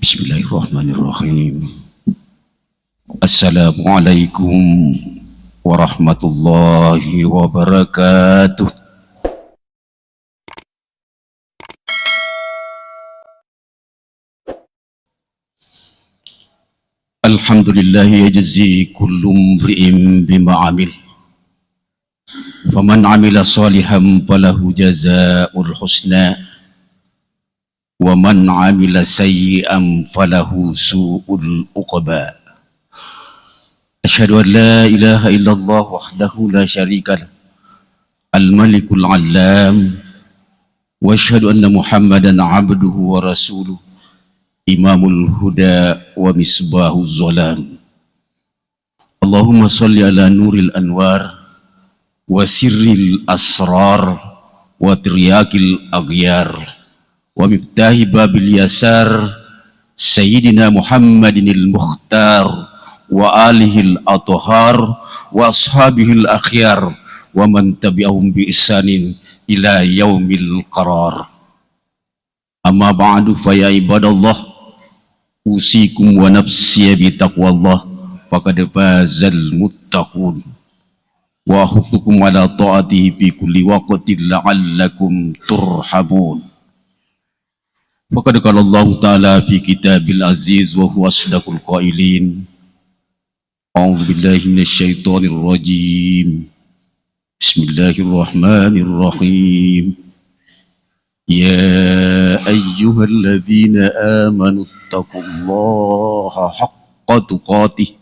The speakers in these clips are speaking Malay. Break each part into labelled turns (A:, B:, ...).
A: Bismillahirrahmanirrahim. Assalamualaikum warahmatullahi wabarakatuh. Alhamdulillahi yajzi kullu imri'in bima amil. Faman amila salihan falahu jazaa'ul husna. Wa man amila sayyi'an falahu su'ul uqba. Asyhadu an la ilaha illallah wahdahu la syarika lah, al-malikul allam, wa asyhadu anna Muhammadan abduhu wa rasuluh, imamul huda wa misbahuz zalam. Allahumma salli ala nuril anwar wa sirril asrar wa tiryakil aghyar wa miftahi babil yasar Sayyidina Muhammadinil Mukhtar wa alihil athhar wa ashabihil akhyar wa man tabi'ahum bi ihsanin ila yaumil qarar. Amma ba'du fa ya ibadallah, usikum wa nafsi bi taqwallah faqad fazal muttaqun wa ahuthukum ala ta'atihi fi kulli waqtin la'allakum turhamun. Faqad qala Allah Ta'ala fi kitabil aziz wa huwa asdaqul qailin. A'udzu billahi minasyaitonir rajim. Bismillahirrahmanirrahim. Ya ayyuhalladzina amanu taqullaha haqqa tuqatih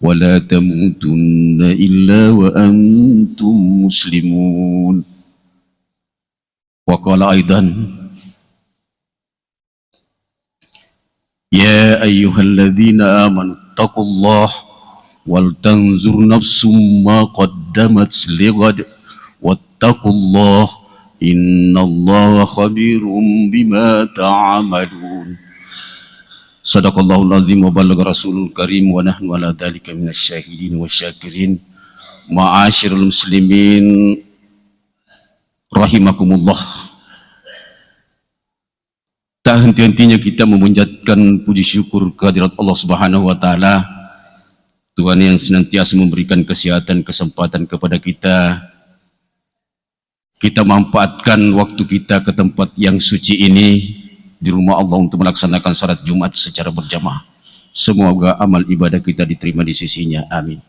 A: wa la tamutunna illa wa antum muslimun. Wa qala aidan Ya ayyuhalladzina amanu taqullaha wal tanzur nafsum ma qaddamat lighad wattaqullaha innallaha khabirum bima ta'malun. Sadaqallahul azim wa ballagha rasulul karim wa nahnu ala dzalika minasy syahidin wasyakirin. Ma'asyiral muslimin rahimakumullah. Tak henti-hentinya kita memanjatkan puji syukur kehadirat Allah Subhanahu wa taala, Tuhan yang senantiasa memberikan kesehatan, kesempatan kepada kita. Kita manfaatkan waktu kita ke tempat yang suci ini di rumah Allah untuk melaksanakan salat Jumat secara berjamaah. Semoga amal ibadah kita diterima di sisinya. Amin.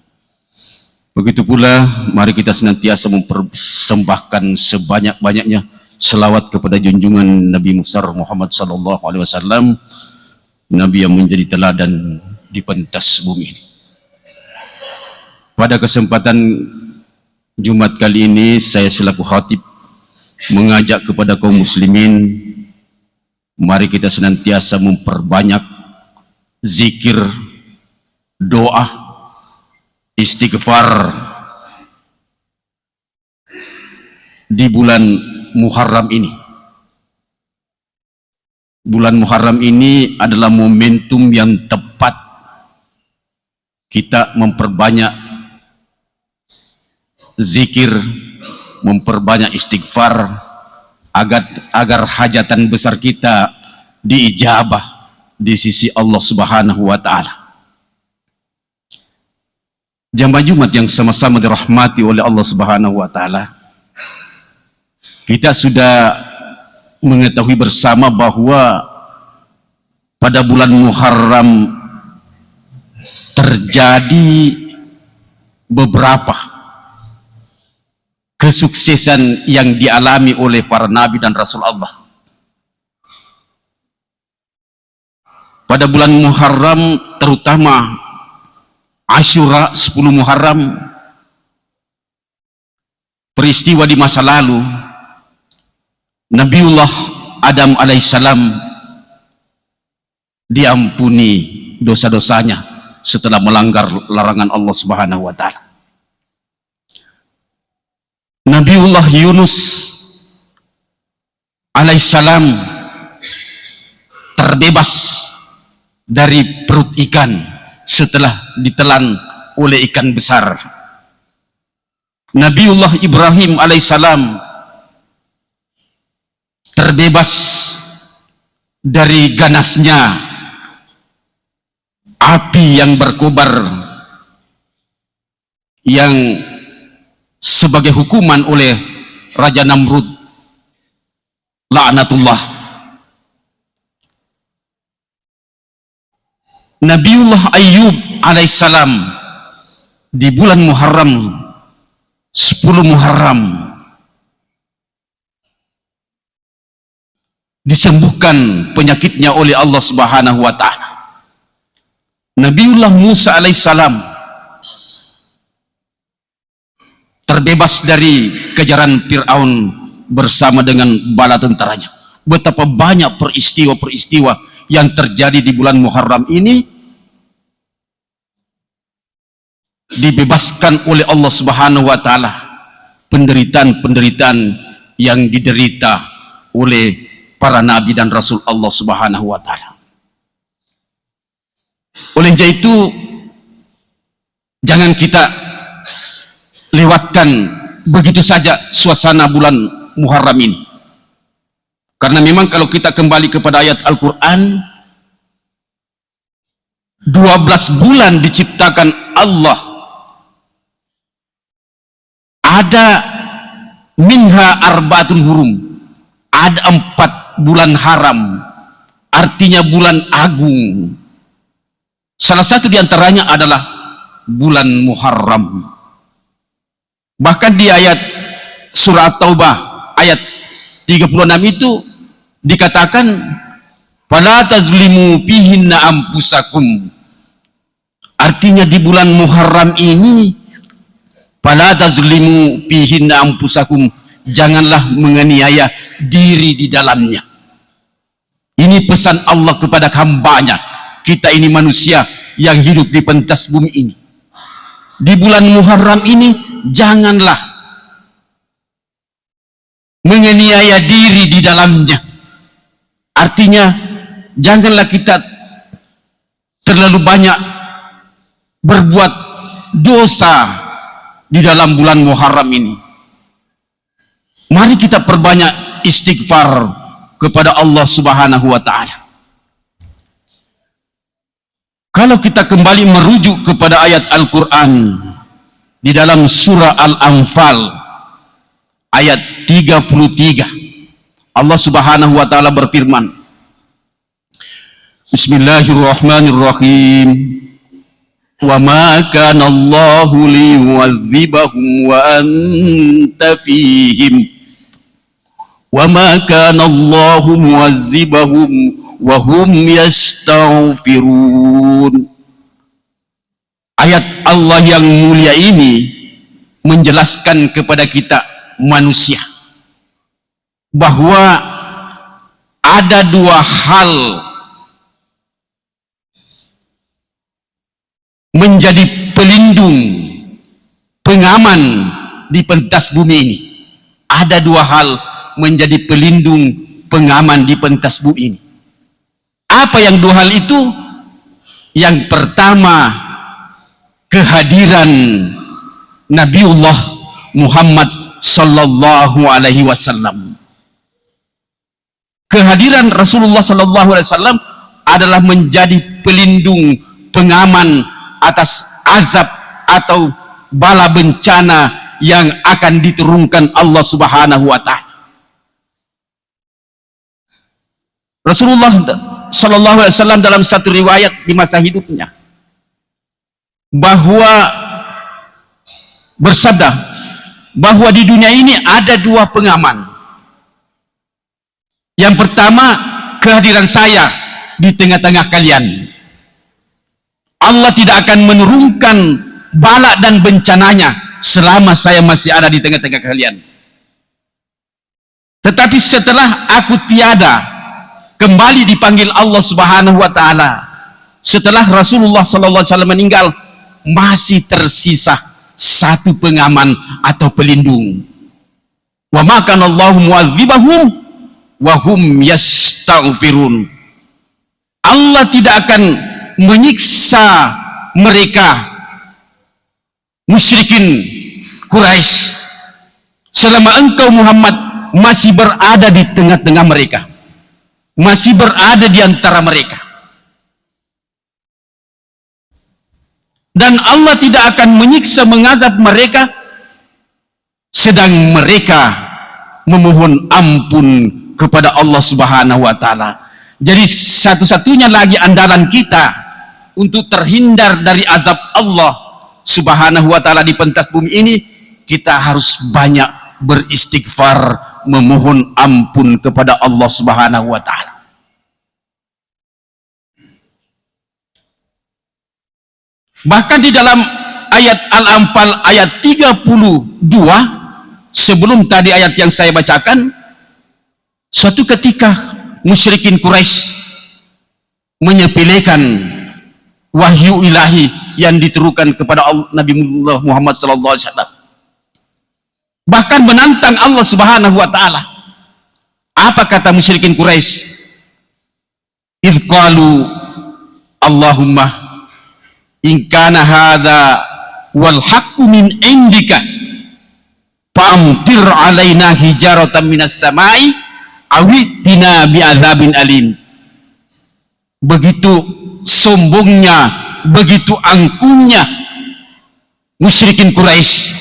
A: Begitu pula mari kita senantiasa mempersembahkan sebanyak-banyaknya selawat kepada junjungan Nabi besar Muhammad sallallahu alaihi wasallam, Nabi yang menjadi teladan di pentas bumi. Pada kesempatan Jumat kali ini, saya selaku khatib mengajak kepada kaum muslimin, mari kita senantiasa memperbanyak zikir, doa, istighfar di bulan Muharram ini. Bulan Muharram ini adalah momentum yang tepat kita memperbanyak zikir, memperbanyak istighfar agar hajatan besar kita diijabah di sisi Allah Subhanahu wa taala. Jamaah Jumat yang sama-sama dirahmati oleh Allah Subhanahu wa taala, kita sudah mengetahui bersama bahwa pada bulan Muharram terjadi beberapa kesuksesan yang dialami oleh para nabi dan rasul Allah. Pada bulan Muharram, terutama Asyura 10 Muharram, peristiwa di masa lalu Nabiullah Adam alaihissalam diampuni dosa-dosanya setelah melanggar larangan Allah Subhanahu wa taala. Nabiullah Yunus alaihissalam terbebas dari perut ikan setelah ditelan oleh ikan besar. Nabiullah Ibrahim alaihissalam terbebas dari ganasnya api yang berkobar yang sebagai hukuman oleh Raja Namrud laknatullah. Nabiullah Ayyub alaihissalam di bulan Muharram, 10 Muharram, disembuhkan penyakitnya oleh Allah Subhanahu wa ta'ala. Nabiullah Musa alaihissalam terbebas dari kejaran Fir'aun bersama dengan bala tentaranya. Betapa banyak peristiwa-peristiwa yang terjadi di bulan Muharram ini dibebaskan oleh Allah Subhanahu wa ta'ala. Penderitaan-penderitaan yang diderita oleh para nabi dan rasul Allah Subhanahu wa ta'ala. Oleh karena itu, jangan kita lewatkan begitu saja suasana bulan Muharram ini. Karena memang kalau kita kembali kepada ayat Al-Quran, 12 bulan diciptakan Allah. Ada minha arba'atun hurum. Ada 4 bulan haram. Artinya bulan agung. Salah satu diantaranya adalah bulan Muharram. Bahkan di ayat surah Taubah ayat 36 itu dikatakan, fala tazlimu fihinna anfusakum. Artinya di bulan Muharram ini, fala tazlimu fihinna anfusakum, janganlah menganiaya diri di dalamnya. Ini pesan Allah kepada hambanya. Kita ini manusia yang hidup di pentas bumi ini. Di bulan Muharram ini janganlah menganiaya diri di dalamnya. Artinya janganlah kita terlalu banyak berbuat dosa di dalam bulan Muharram ini. Mari kita perbanyak istighfar kepada Allah Subhanahu wa ta'ala. Kalau kita kembali merujuk kepada ayat Al-Quran di dalam surah Al-Anfal ayat 33, Allah Subhanahu wa ta'ala berfirman, Bismillahirrahmanirrahim, wa ma kana Allahu liyu'adzibahum wa anta fihim wa ma kana Allahu mu'adzibahum wa hum yastaghfirun. Ayat Allah yang mulia ini menjelaskan kepada kita manusia bahwa ada 2 hal menjadi pelindung, pengaman di pentas bumi ini. Ada 2 hal menjadi pelindung, pengaman di pentas bumi ini. Apa yang 2 hal itu? Yang pertama, kehadiran Nabiullah Muhammad sallallahu alaihi wasallam. Kehadiran Rasulullah sallallahu alaihi wasallam adalah menjadi pelindung, pengaman atas azab atau bala bencana yang akan diturunkan Allah Subhanahu wa ta'ala. Rasulullah sallallahu alaihi wasallam dalam satu riwayat di masa hidupnya bahwa bersabda bahwa di dunia ini ada 2 pengaman. Yang pertama, kehadiran saya di tengah-tengah kalian. Allah tidak akan menurunkan bala dan bencananya selama saya masih ada di tengah-tengah kalian. Tetapi setelah aku tiada, kembali dipanggil Allah Subhanahu wa ta'ala, setelah Rasulullah sallallahu alaihi wasallam meninggal, masih tersisa 1 pengaman atau pelindung. Wa ma kana Allahu mu'adzibahum wa hum yastaghfirun. Allah tidak akan menyiksa mereka musyrikin Quraisy selama engkau Muhammad masih berada di tengah-tengah mereka, masih berada di antara mereka. dan Allah tidak akan menyiksa mengazab mereka sedang mereka memohon ampun kepada Allah Subhanahu wa taala. Jadi satu-satunya lagi andalan kita untuk terhindar dari azab Allah Subhanahu wa taala di pentas bumi ini, kita harus banyak beristighfar, memohon ampun kepada Allah Subhanahu wa taala. Bahkan di dalam ayat Al-Anfal ayat 32, sebelum tadi ayat yang saya bacakan, suatu ketika musyrikin Quraisy menyepelekan wahyu ilahi yang diturunkan kepada Nabi Muhammad SAW, bahkan menantang Allah Subhanahu wa taala. Apa kata musyrikin Quraisy? Idh qalu Allahumma in kana hadza wal haqqu min indika famtir alaina hijaratan minas samai awitina bi'adzabin alim. Begitu sombongnya, begitu angkuhnya musyrikin Quraisy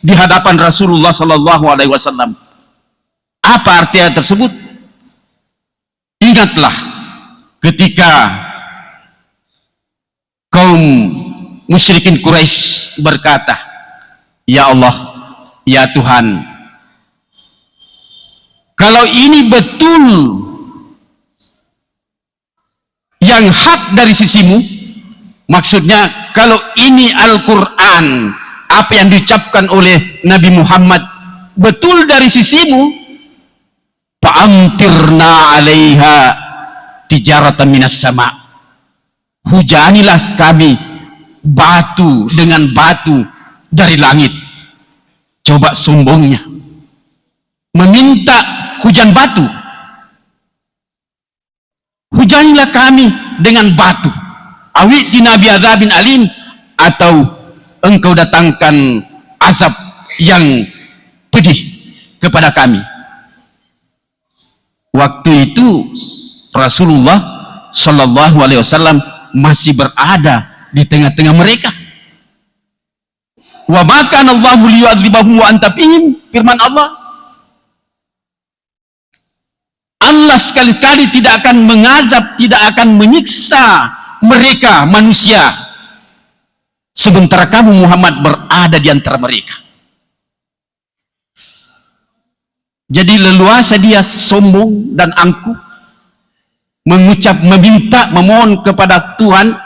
A: di hadapan Rasulullah sallallahu alaihi wasallam. Apa artinya tersebut? Ingatlah ketika kaum musyrikin Quraisy berkata, ya Allah, ya Tuhan, kalau ini betul yang hak dari sisimu, maksudnya kalau ini Al-Quran, apa yang diucapkan oleh Nabi Muhammad betul dari sisimu, fa'amtirna alaiha tijaratan minas sama, hujanilah kami batu dengan batu dari langit. Coba sombongnya meminta hujan batu. Hujanilah kami dengan batu, awitina bi'adzabin alim, atau engkau datangkan azab yang pedih kepada kami. Waktu itu Rasulullah sallallahu alaihi wasallam masih berada di tengah-tengah mereka. Wa ma kana Allahu liyu'adzibahum wa anta fihim, firman Allah, Allah sekali-kali tidak akan mengazab, tidak akan menyiksa mereka manusia sementara kamu Muhammad berada di antara mereka. Jadi leluasa dia sombong dan angkuh mengucap, meminta, memohon kepada Tuhan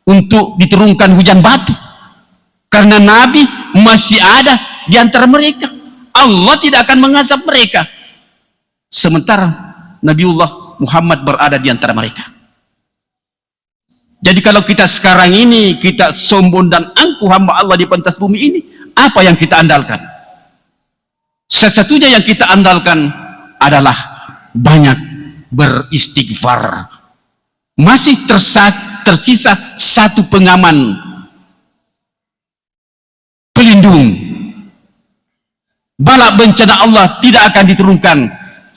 A: untuk diturunkan hujan batu karena Nabi masih ada di antara mereka. Allah tidak akan mengazab mereka sementara Nabiullah Muhammad berada di antara mereka. Jadi kalau kita sekarang ini kita sombong dan angkuh hamba Allah di pentas bumi ini, apa yang kita andalkan? Satu-satunya yang kita andalkan adalah banyak beristighfar. Masih tersisa satu pengaman, pelindung. Bala bencana Allah tidak akan diturunkan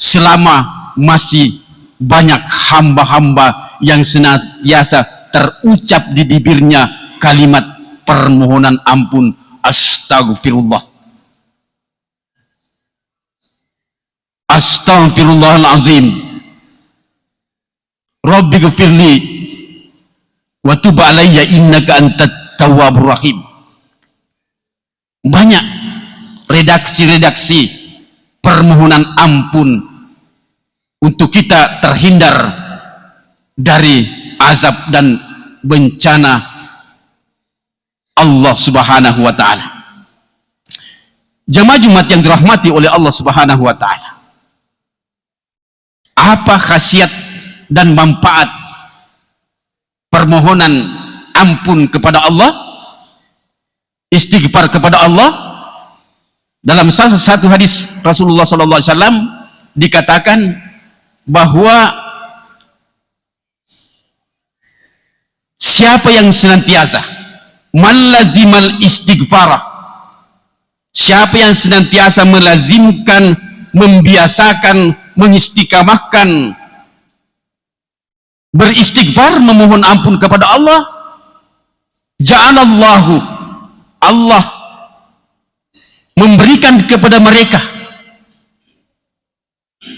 A: selama masih banyak hamba-hamba yang senantiasa terucap di bibirnya kalimat permohonan ampun, astagfirullah, astagfirullahalazim, rabbi ghfirli wa tub alayya innaka antat tawwabur rahim. Banyak redaksi-redaksi permohonan ampun untuk kita terhindar dari azab dan bencana Allah Subhanahu wa taala. Jamaah Jumat yang dirahmati oleh Allah Subhanahu wa taala, apa khasiat dan manfaat permohonan ampun kepada Allah, istighfar kepada Allah? Dalam salah satu hadis Rasulullah SAW dikatakan bahwa siapa yang senantiasa malazimal istighfar, siapa yang senantiasa melazimkan, membiasakan, mengistiqamahkan beristighfar, memohon ampun kepada Allah, Ja'alallahu, Allah memberikan kepada mereka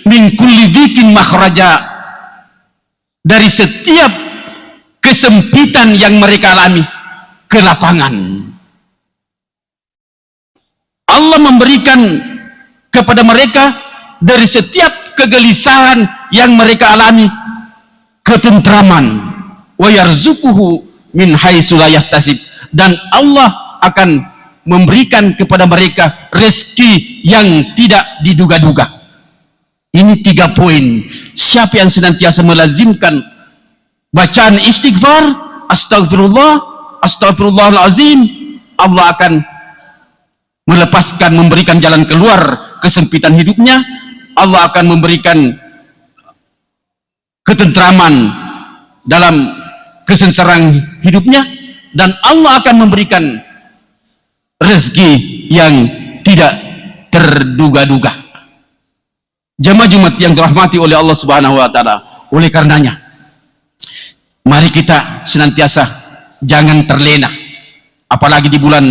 A: min kulli dzikin makhraja, dari setiap kesempitan yang mereka alami, kelapangan. Allah memberikan kepada mereka dari setiap kegelisahan yang mereka alami, ketentraman. Wa yarzuquhu min haitsu la yahtasib, dan Allah akan memberikan kepada mereka rezeki yang tidak diduga-duga. Ini 3 poin. Siapa yang senantiasa melazimkan bacaan istighfar, astagfirullah, astagfirullahalazim, Allah akan melepaskan, memberikan jalan keluar kesempitan hidupnya. Allah akan memberikan ketentraman dalam kesengsaraan hidupnya, dan Allah akan memberikan rezeki yang tidak terduga-duga. Jemaah Jumat yang dirahmati oleh Allah Subhanahu wa taala, oleh karenanya mari kita senantiasa jangan terlena, apalagi di bulan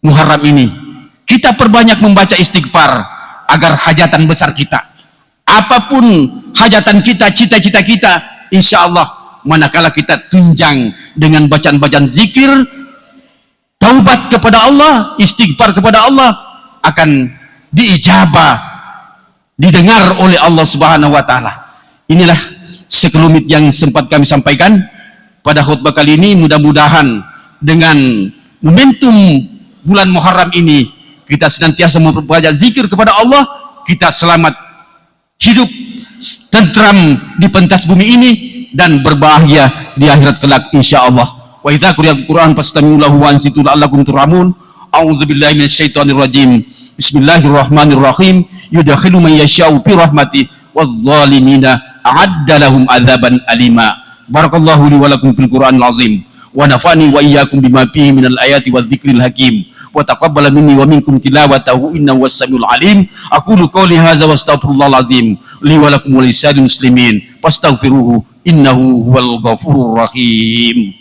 A: Muharram ini. Kita perbanyak membaca istighfar agar hajatan besar kita, apapun hajatan kita, cita-cita kita, insya Allah manakala kita tunjang dengan bacaan-bacaan zikir, taubat kepada Allah, istighfar kepada Allah, akan diijabah, didengar oleh Allah Subhanahu wa taala. Inilah sekelumit yang sempat kami sampaikan pada khutbah kali ini. Mudah-mudahan dengan momentum bulan Muharram ini kita senantiasa memperbanyak zikir kepada Allah, kita selamat hidup tentram di pentas bumi ini dan berbahagia di akhirat kelak insyaallah. Wa idza quri'al Qur'an fastami'u lahu wa ansitu la'allakum turhamun. A'udzubillahi minasyaitonir rajim. Bismillahirrahmanirrahim. Yudkhilu man yasha'u fi rahmati wadh-dhalimina a'adda lahum adzaban alima. Barakallahu li wa lakum fil Qur'anil azim wa nafa'ani wa iyyakum bima fihi minal ayati wadh-dhikril hakim wa taqabbala minni wa minkum tilawatahu innahu was-samiul alim. Aqulu qawli hadza wa astaghfirullahal azim li wa lakum wa lisa'il muslimin fastaghfiruhu innahu huwal ghafurur rahim.